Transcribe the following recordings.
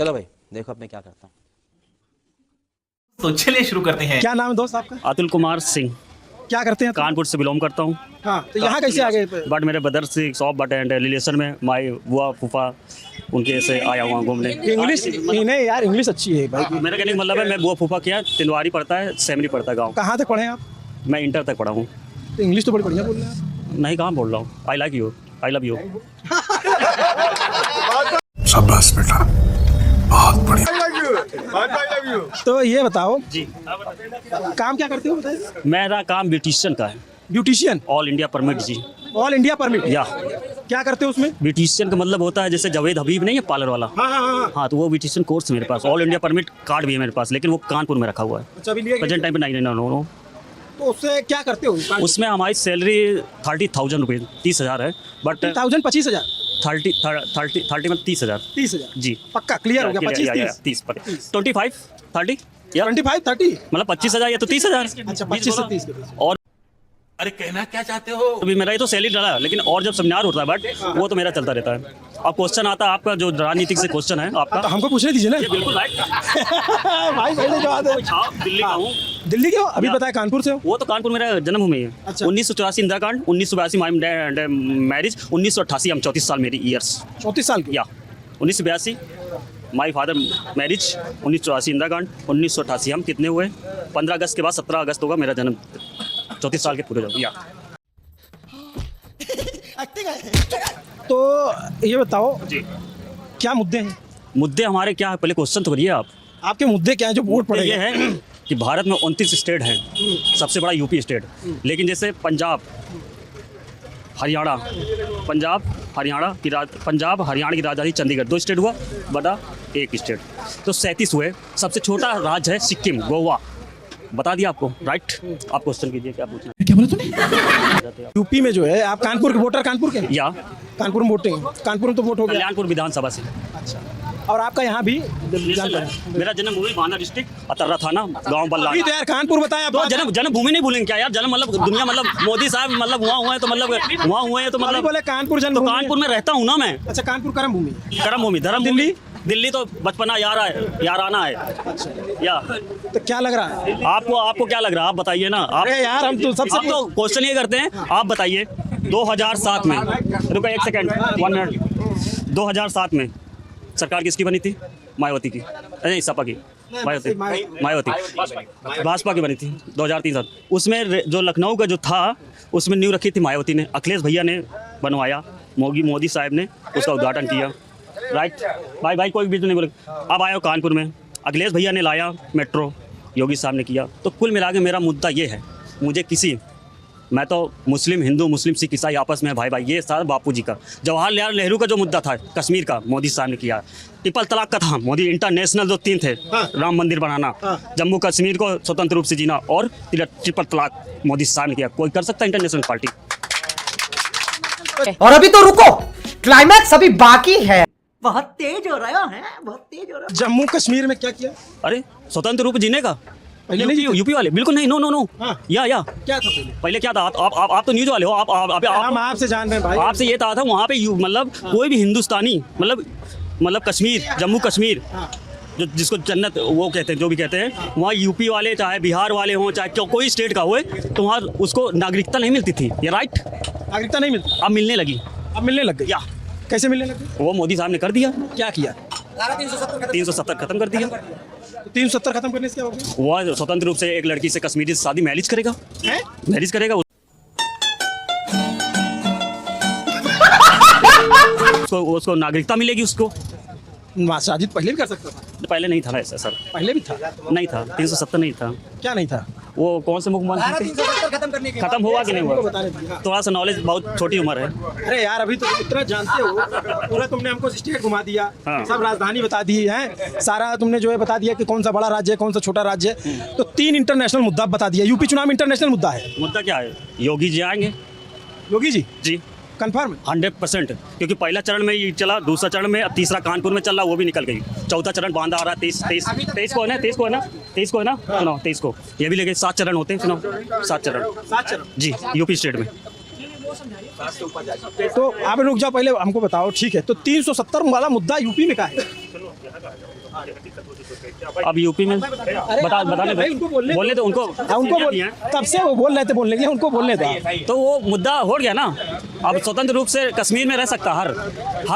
चलो भाई देखो अब मैं क्या करता हूँ। तो चलिए शुरू करते हैं। क्या नाम है दोस्त आपका? अतुल कुमार सिंह, क्या करते हैं? कानपुर से बिलोंग करता हूँ। हाँ, तो यहाँ कैसे आ गए? बट मेरे ब्रदर से शॉप बट एंड रिलेशन में माई बुआ फूफा उनके से आया हुआ घूमने। इंग्लिश नहीं यार, इंग्लिश अच्छी है भाई। मेरा कहने का मतलब है मैं बुआ फूफा किया तिलवारी पड़ता है, सेमरी पड़ता है गाँव। कहाँ तक पढ़े हैं आप? मैं इंटर तक पढ़ा हूँ। तो इंग्लिश तो बड़ी बढ़िया बोल रहे हैं आप। नहीं कहाँ बोल रहा हूँ, I like you, I love you. शाबाश बेटा, बहुत बढ़िया। तो ये बताओ जी, काम क्या करते हो बताइए? मेरा काम ब्यूटिशियन का है। ब्यूटिशियन? ऑल इंडिया परमिट जी। All India permit? या क्या करते हो उसमें? ब्यूटिशियन का मतलब होता है जैसे जावेद हबीब नहीं है पार्लर वाला। हाँ हाँ हाँ। हाँ, तो वो ब्यूटिशियन कोर्स मेरे पास, ऑल इंडिया परमिट कार्ड भी है मेरे पास, लेकिन वो कानपुर में रखा हुआ है। अच्छा, अभी लिया प्रेजेंट टाइम पे नहीं नो। तो उससे क्या करते हो? उसमें हमारी सैलरी 30,000 रुपये, 30,000 है। बट 10,000 25,000? 30 में 30,000। 30,000 जी, पक्का क्लियर हो गया? 25 30 25 30 या 25 30? मतलब 25,000 या तो 30,000। अच्छा, 25 से 30 के बीच। और अरे कहना क्या चाहते हो? अभी मेरा ये तो सैलरी डाला, लेकिन और जब सेमिनार होता है बट वो तो मेरा चलता रहता है। अब क्वेश्चन आता है आपका, जो राजनीतिक से क्वेश्चन है आपका, तो हमको पूछने दीजिए ना। ये बिल्कुल राइट। भाई पहले जवाब दे। दिल्ली का हूँ। दिल्ली के हो? अभी बताया कानपुर से हो? वो तो कानपुर मेरा जन्मभूमि है। अच्छा। 1984 इंदिरा कांड, 1982 माई मैरिज, 1988 हम 34 साल मेरी ईयर्स 34 साल की? या 1982 माई फादर मैरिज, 1984 इंदिरा कांड, 1988 हम कितने हुए? 15 अगस्त के बाद 17 अगस्त होगा मेरा जन्म। 34 साल के पूरे जाओ या। तो ये बताओ जी, क्या मुद्दे हैं? मुद्दे हमारे क्या है, पहले क्वेश्चन तो करिए आप। आपके मुद्दे क्या हैं जो वोट ये पड़े है कि भारत में 29 स्टेट हैं, सबसे बड़ा यूपी स्टेट, लेकिन जैसे पंजाब हरियाणा की राजधानी चंडीगढ़, 2 स्टेट हुआ, बड़ा 1 स्टेट, तो 37 हुए। सबसे छोटा राज्य है सिक्किम, गोवा, बता दिया आपको। राइट, आप क्वेश्चन कीजिए, क्या पूछना है? क्या बोला तूने? यूपी में जो है, आप कानपुर के वोटर, कानपुर के? या कानपुर में वोटिंग, कानपुर में तो वोट हो गया। कल्याणपुर विधानसभा से। अच्छा, और आपका यहाँ भी मेरा जन्मभूमि बांदा डिस्ट्रिक्ट, अतर्रा थाना, गांव बल्ला। अभी तो यार कानपुर बताया। तो जन्मभूमि नहीं भूलेंगे क्या यार? जन्म मतलब दुनिया, मतलब मोदी साहब मतलब वहाँ हुए हैं तो मतलब वहाँ हुए हैं तो अभी मतलब बोले कानपुर तो जन्मभूमि। कानपुर में रहता हूँ ना मैं। अच्छा, कानपुर कर्म भूमि। कर्म भूमि, धर्म भूमि। दिल्ली तो बचपना याराना है। या तो क्या लग रहा है आपको क्या लग रहा है? आप बताइए ना। आप अरे यार, हम तो सबसे आप तो क्वेश्चन ये करते हैं, आप बताइए। 2007 में, रुको 1 सेकंड, 1 मिनट। 2007 में सरकार किसकी बनी थी? मायावती की, नहीं सपा की, मायावती भाजपा की बनी थी 2003 साल। उसमें जो लखनऊ का जो था, उसमें नींव रखी थी मायावती ने, अखिलेश भैया ने बनवाया, मोदी साहब ने उसका उद्घाटन किया। राइट भाई कोई भी नहीं बोले। अब आया कानपुर में, अखिलेश भैया ने लाया मेट्रो, योगी साहब ने किया। तो कुल मिला के मेरा मुद्दा ये है, मुझे मैं तो मुस्लिम, हिंदू, मुस्लिम, सिख, ईसाई आपस में भाई ये सारा बापू जी का। जवाहरलाल नेहरू का जो मुद्दा था कश्मीर का, मोदी साहब ने किया। ट्रिपल तलाक का था, मोदी इंटरनेशनल जो 3 थे, राम मंदिर बनाना, जम्मू कश्मीर को स्वतंत्र रूप से जीना, और ट्रिपल तलाक मोदी साहब ने किया। कोई कर सकता है इंटरनेशनल पार्टी? और अभी तो रुको, क्लाइमैक्स अभी बाकी है। बहुत तेज हो रहा है, बहुत तेज हो रहा है। जम्मू कश्मीर में क्या किया? अरे स्वतंत्र रूप जीने का। पहले नहीं? यूपी वाले बिल्कुल नहीं, नो। हाँ। या क्या था पहले क्या था? आप तो न्यूज वाले हो। हम आपसे जान रहे हैं भाई। आपसे ये था वहाँ पे मतलब कोई भी हिंदुस्तानी, मतलब कश्मीर, जम्मू कश्मीर, जो जिसको जन्नत वो कहते हैं, जो भी कहते हैं, वहाँ यूपी वाले चाहे बिहार वाले हों, चाहे कोई स्टेट का हो, तो वहाँ उसको नागरिकता नहीं मिलती थी। ये राइट, नागरिकता नहीं मिलती, अब मिलने लगी। अब मिलने लग गई? या कैसे मिलने लग गई? वो मोदी साहब ने कर दिया। क्या किया? 370 खत्म कर दिया। 370 खत्म करने से क्या हो गया? वो स्वतंत्र रूप से एक लड़की से कश्मीरी से शादी मैरिज करेगा। उसको नागरिकता मिलेगी। उसको शादी पहले भी कर सकता था? पहले नहीं था ऐसा सर, पहले भी था? नहीं था, 370 नहीं था। क्या नहीं था? वो कौन से मुख्यमंत्री खत्म हुआ कि नहीं हुआ? थोड़ा सा नॉलेज, बहुत छोटी उम्र है। अरे यार, अभी तो इतना जानते हो, पूरा तुमने हमको स्टेट घुमा दिया। हाँ। सब राजधानी बता दी है, सारा तुमने जो है बता दिया कि कौन सा बड़ा राज्य है, कौन सा छोटा राज्य है। तो 3 इंटरनेशनल मुद्दा बता दिया। यूपी चुनाव में इंटरनेशनल मुद्दा है। मुद्दा क्या है? योगी जी आएंगे। योगी जी? जी कंफर्म? 100%, क्योंकि पहला चरण में ये चला, दूसरा चरण में, अब तीसरा कानपुर में चल रहा, वो भी निकल गई। चौथा चरण बांधा आ रहा है, 23 को है ना, 23 को है ना, चुनाव 23 को। ये भी लेके 7 चरण होते हैं चुनाव, 7 चरण जी यूपी स्टेट में। तो आप रुक जाओ, पहले हमको बताओ। ठीक है, तो 370 वाला मुद्दा यूपी में का है? अब यूपी में बताने भाई, उनको बोलने तो उनको उनको तब से वो बोल रहे थे बोलने के लिए, उनको बोलने था। तो वो मुद्दा हो गया ना। अब स्वतंत्र रूप से कश्मीर में रह सकता हर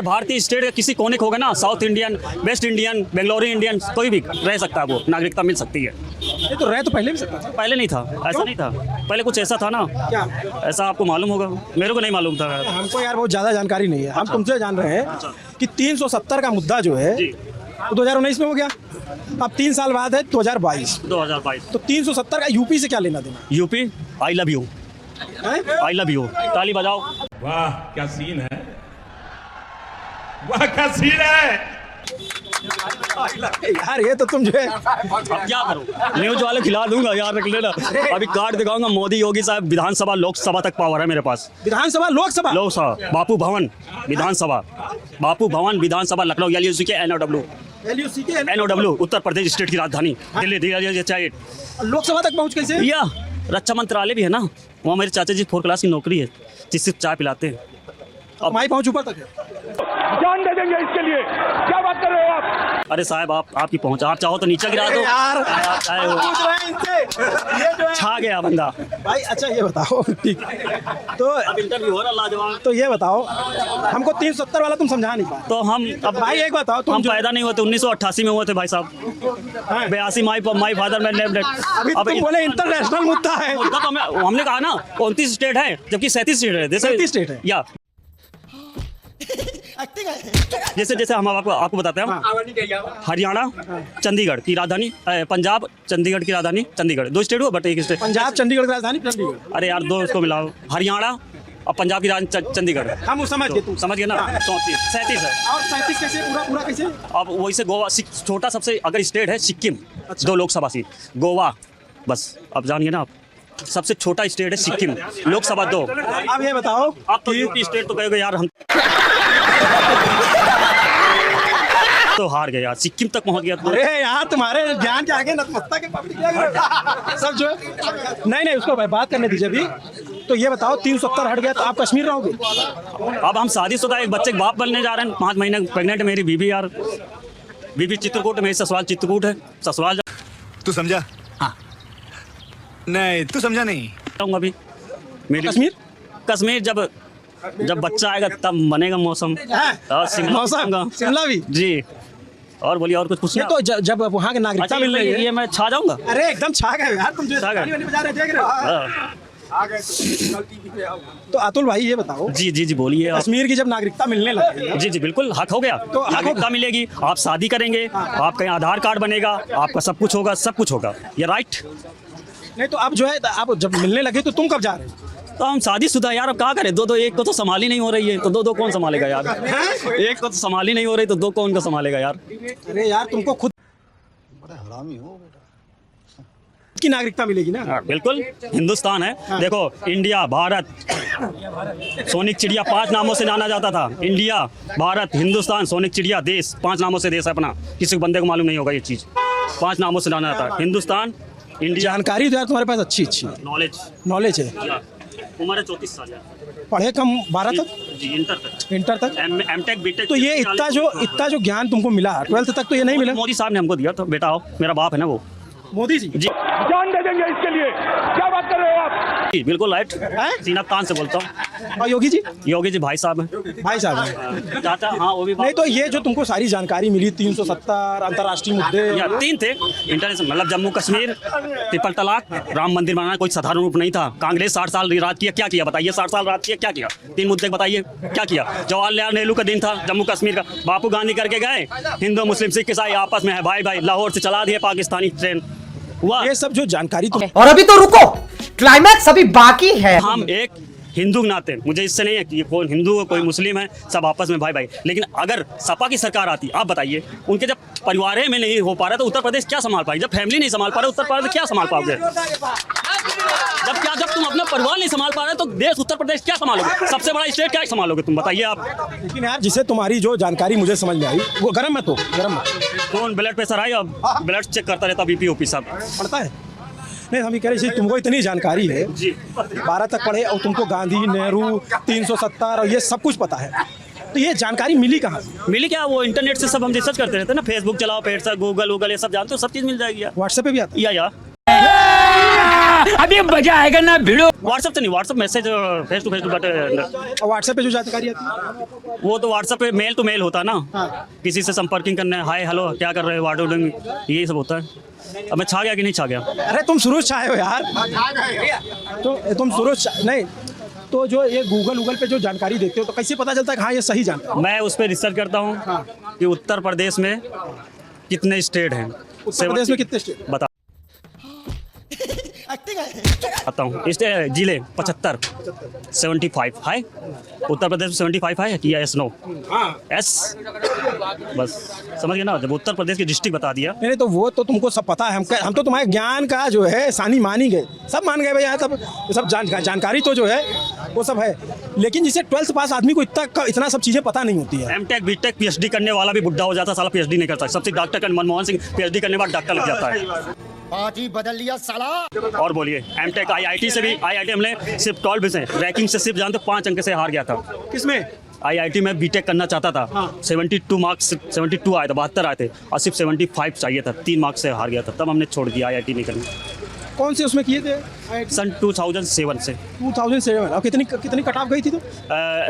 भारतीय स्टेट का किसी कोने को होगा ना, south Indian, West Indian, Bangalore Indian, कोई भी रह सकता है, वो नागरिकता मिल सकती है। ये तो रह तो पहले भी सकता था। पहले नहीं था, ऐसा नहीं था। पहले कुछ ऐसा था ना, क्या ऐसा आपको मालूम होगा, मेरे को नहीं मालूम था। हमको यार बहुत ज़्यादा जानकारी नहीं है। हम तुमसे जान रहे हैं कि 370 का मुद्दा जो है वो 2019 में हो गया, अब 3 साल बाद है 2022। तो 370 का यूपी से क्या लेना देना? UP I love you, I love you, ताली बजाओ। वाह क्या सीन है, वाह क्या सीन है। यार ये तो तुम जो है अब क्या करो, न्यूज वाले खिला दूंगा यार, रख लेना। अभी कार्ड दिखाऊंगा, मोदी योगी साहब विधानसभा लोकसभा तक पावर है मेरे पास। विधानसभा लोकसभा बापू भवन विधानसभा, बापू भवन विधानसभा लखनऊ LUC के NOW उत्तर प्रदेश स्टेट की राजधानी दिल्ली चाहिए। लोकसभा तक पहुंच कैसे? या रक्षा मंत्रालय भी है ना, वहाँ मेरे चाचा जी 4 क्लास की नौकरी है, जिससे चाय पिलाते हैं। अब माई पहुंच ऊपर तक है। जान दे देंगे इसके लिए, क्या बात कर रहे हो आप? अरे साहब आपकी पहुंच, आप चाहो तो नीचे गिरा दो यार चाहे वो पूछ रहे हैं इनसे, ये जो है छा गया बंदा। भाई अच्छा ये बताओ, ठीक तो अब इंटरव्यू हो रहा लाजवाब। तो ये बताओ, हमको 370 वाला तुम समझा नहीं पाए। तो हम अब भाई एक बताओ, तुम हम जो पैदा नहीं हुए थे, 1988 में हुए थे भाई साहब। 82 माई फादर में अभी तुम बोले इंटरनेशनल मुद्दा है। मुद्दा तो हमने कहा ना 29 स्टेट है, जबकि 37 स्टेट है। 37 स्टेट है या जैसे हम आपको बताते हैं। हरियाणा चंडीगढ़ की राजधानी, पंजाब चंडीगढ़ की राजधानी चंडीगढ़, 2 स्टेट हुआ बट एक स्टेट। पंजाब चंडीगढ़ की राजधानी चंडीगढ़। अरे यार 2 इसको मिलाओ, हरियाणा और पंजाब की राजधानी चंडीगढ़। हम समझ गए, समझ गए ना। 37 है। और 37 कैसे पूरा कैसे? अब वही से गोवा छोटा सबसे अगर स्टेट है सिक्किम, 2 लोकसभा सीट, गोवा बस। अब जानिए ना आप, सबसे छोटा स्टेट है सिक्किम, लोकसभा 2। अब ये बताओ, आप तो यूपी स्टेट तो कहोगे यार हम तो हार गए यार, सिक्किम तक पहुंच गया। अरे यार तुम्हारे ज्ञान के आगे नतमस्तक सब जो है। नहीं उसको भाई बात करने दीजिए अभी। तो ये बताओ 370 हट गया तो आप कश्मीर रहोगे? अब हम शादीशुदा एक बच्चे के बाप बनने जा रहे हैं, 5 महीने प्रेग्नेंट है मेरी बीवी यार। बीवी चित्रकूट, मेरी ससुराल चित्रकूट है। ससुराल तू समझा? हाँ। नहीं तू समझा नहीं। जाऊंगा अभी मेरी कश्मीर जब बच्चा आएगा तब बनेगा मौसम। शिमला भी जी। और बोलिए और कुछ पूछना? तो जब वहाँ के नागरिकता मिल रही है, ये मैं छा जाऊंगा। अरे एकदम छा गए यार तुम, बजा रहे देख रहे हो। तो अतुल भाई ये बताओ। जी बोलिए। कश्मीर की जब नागरिकता मिलने लगी, जी बिल्कुल हक हो गया, तो नागरिकता मिलेगी, आप शादी करेंगे, आपका आधार कार्ड बनेगा, आपका सब कुछ होगा, ये राइट। नहीं तो अब जो है आप जब मिलने लगे तो तुम कब जा रहे हो? तो हम शादीशुदा यार, अब क्या करें, 2 एक को तो संभाल ही नहीं हो रही है, तो 2 कौन संभालेगा यार? एक को तो संभाल ही नहीं हो रही, तो 2 कौन का संभालेगा यार? अरे यार तुमको खुद बड़ा हरामी हो बेटा, की नागरिकता मिलेगी ना। बिल्कुल, हिंदुस्तान है। देखो इंडिया, भारत, सोनिक चिड़िया 5 नामों से जाना जाता था। इंडिया, भारत, हिंदुस्तान, सोनिक चिड़िया, देश, 5 नामों से देश है अपना। किसी बंदे को मालूम नहीं होगा ये चीज़, 5 नामों से जाना जाता है। हिंदुस्तान, इंडिया। जानकारी तो यार तुम्हारे पास अच्छी नॉलेज है। उम्र 34 साल है। पढ़े कम 12 तक? जी इंटर तक। MTech BTech. तो ये इतना जो ज्ञान तुमको मिला 12th तक, तो ये नहीं मिला? मोदी साहब ने हमको दिया, तो बेटा आओ, मेरा बाप है ना वो, मोदी जी। जान दे देंगे इसके लिए, क्या बात कर रहे हो आप? जी बिल्कुल राइट, सीना तान से बोलता हूँ। और योगी जी भाई साहब हैं। चाचा हाँ वो भी। नहीं तो ये जो तुमको सारी जानकारी मिली 370 अंतर्राष्ट्रीय मुद्दे, या 3 थे इंटरनेशनल, मतलब जम्मू कश्मीर, ट्रिपल तलाक, राम मंदिर बनाना कोई साधारण रूप नहीं था। कांग्रेस 60 साल राज किया, क्या किया बताइए? 60 साल राज किया, क्या किया? 3 मुद्दे बताइए क्या किया? जवाहरलाल नेहरू का दिन था जम्मू कश्मीर का, बापू गांधी करके गए, हिंदू मुस्लिम सिख ईसाई आपस में है भाई, लाहौर से चला दिए पाकिस्तानी ट्रेन। ये सब जो जानकारी तुम। और अभी तो रुको, क्लाइमैक्स अभी बाकी है। हम एक हिंदू के नाते, मुझे इससे नहीं है कि ये कोई हिंदू है कोई मुस्लिम है, सब आपस में भाई। लेकिन अगर सपा की सरकार आती, आप बताइए, उनके जब परिवार में नहीं हो पा रहा तो उत्तर प्रदेश क्या संभाल पाएगी? जब फैमिली नहीं संभाल पा रहे उत्तर प्रदेश क्या संभाल पाओगे? जब तुम अपना परिवार नहीं संभाल पा रहे तो देश उत्तर प्रदेश क्या संभालोगे? सबसे बड़ा स्टेट क्या संभालोगे तुम बताइए आप? लेकिन यार जिसे तुम्हारी जो जानकारी मुझे समझ में आई वो गरम मत। कौन ब्लड प्रेशर है? अब ब्लड चेक करता रहता, BP OP सब पढ़ता है? नहीं हम ये कह रहे हैं तुमको इतनी जानकारी है जी, 12 तक पढ़े और तुमको गांधी, नेहरू, 370 और ये सब कुछ पता है, तो ये जानकारी मिली कहाँ से? मिली क्या, वो इंटरनेट से सब हम रिसर्च करते रहते हैं ना, फेसबुक चलाओ, फेसबुक, गूगल ये सब जानते हो, सब चीज़ मिल जाएगी यार। व्हाट्सएप पे भी आता या अभी मजा आएगा ना भिड़ो। व्हाट्सएप से नहीं, WhatsApp message face to face but है? और व्हाट्सएप पे जो जानकारी आती है वो तो व्हाट्सएप पे मेल टू मेल होता है ना। हाँ। किसी से संपर्किंग करना है, हाय हेलो क्या कर रहे हो, व्हाट आर डूइंग, यही सब होता है। अब मैं छा गया कि नहीं छा गया? अरे तुम सुरुज छाए हो यार, तो तुम सुरुज नहीं तो जो ये गूगल पे जो जानकारी देते हो तो कैसे पता चलता है कि हाँ ये सही जानकारी? मैं उस पर रिसर्च करता हूँ कि उत्तर प्रदेश में कितने स्टेट हैं। उत्तर प्रदेश में कितने स्टेट? बता आता हूँ जिले 75 75 है। उत्तर प्रदेश में 75 है या एस नो? एस बस समझ गए ना, जब उत्तर प्रदेश की डिस्ट्रिक्ट बता दिया। नहीं तो वो तो तुमको सब पता है, हम तो तुम्हारे ज्ञान का जो है सानी मान ही गए, सब मान गए भैया, सब जानकारी तो जो है वो सब है, लेकिन जिसे 12th पास आदमी को इतना सब चीज़ें पता नहीं होती है। एमटेक बीटेक पीएचडी करने वाला भी बुढ़ा हो जाता, साला पीएचडी नहीं करता। सबसे डॉक्टर का मनमोहन सिंह पीएचडी करने बाद डॉक्टर लग जाता है। पार्टी बदल लिया साला। और बोलिए एमटेक आईआईटी से भी, आईआईटी हमने सिर्फ 12 से रैंकिंग से सिर्फ जानते 5 अंक से हार गया था। किसमें? आईआईटी में बीटेक करना चाहता था। 72 मार्क्स 72 आए थे, 72 आए थे और सिर्फ 75 चाहिए था, 3 मार्क्स से हार गया था। तब हमने छोड़ दिया आईआईटी नहीं करना। कौन से उसमें किए थे? सन 2007 से। 2007। और कितनी कट ऑफ गई थी तो?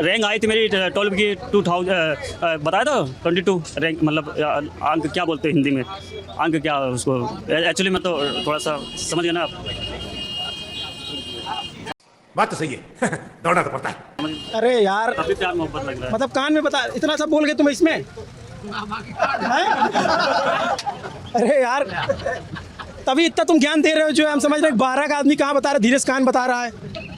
रैंक आई थी मेरी 12 की 2000 बताया था 22 रैंक, मतलब अंक क्या बोलते हैं हिंदी में, अंक क्या उसको, एक्चुअली मैं तो थोड़ा सा समझ गया ना। बात तो सही है दौड़ना तो पड़ता है। अरे यार अभी प्यार मोहब्बत लग रहा है। मतलब कान में बता, इतना सब बोल गए तुम इसमें? अरे यार तभी इतना तुम ज्ञान दे रहे हो, जो हम समझ रहे हैं 12 का आदमी कहाँ बता रहा है, धीरेश कान बता रहा है।